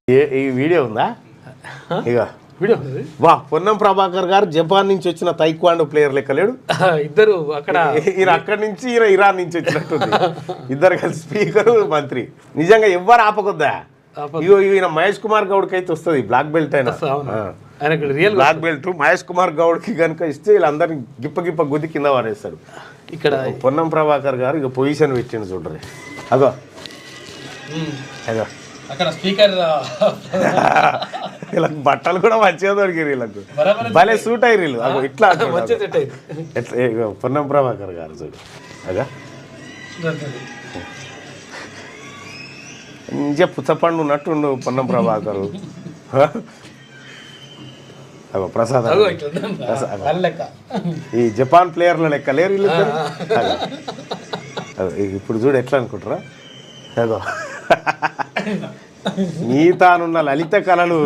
ఈ వీడియో ఉందా ఇక వీడియో వా పొన్నం ప్రభాకర్ గారు జపాన్ నుంచి వచ్చిన తైక్వాండో ప్లేయర్ లెక్కలేడు ఇద్దరు అక్కడ ఈయన అక్కడి నుంచి ఈయన ఇరాన్ నుంచి వచ్చినట్టుంది ఇద్దరు కలిసి స్పీకరు మంత్రి నిజంగా ఎవ్వరు ఆపకొద్దా ఇగో ఈయన మహేష్ కుమార్ గౌడ్కి అయితే వస్తుంది బ్లాక్ బెల్ట్ అయినా real black belt Mahesh Kumar గౌడ్కి కనుక ఇస్తే వీళ్ళందరినీ గిప్ప గుద్ది కింద వారేస్తారు ఇక్కడ పొన్నం ప్రభాకర్ గారు ఇక పొజిషన్ పెట్టిండు చూడరు అగో అగో అక్కడ స్పీకర్ వీళ్ళకి బట్టలు కూడా మంచిగా దొరికారు వీళ్ళకు భలే సూట్ అయ్యారు వీళ్ళు అగో ఇట్లా ఎట్లా ఇగో పొన్నం ప్రభాకర్ గారు చూడు అగా మంచిగా పుచ్చపండు ఉన్నట్టుండు పొన్నం ప్రభాకరు అగో ప్రసాద్ ఈ జపాన్ ప్లేయర్ల లెక్క లేరు వీళ్ళు ఇప్పుడు చూడు ఎట్లా అనుకుంటారా అగో నీ తానున్న లలిత కళలు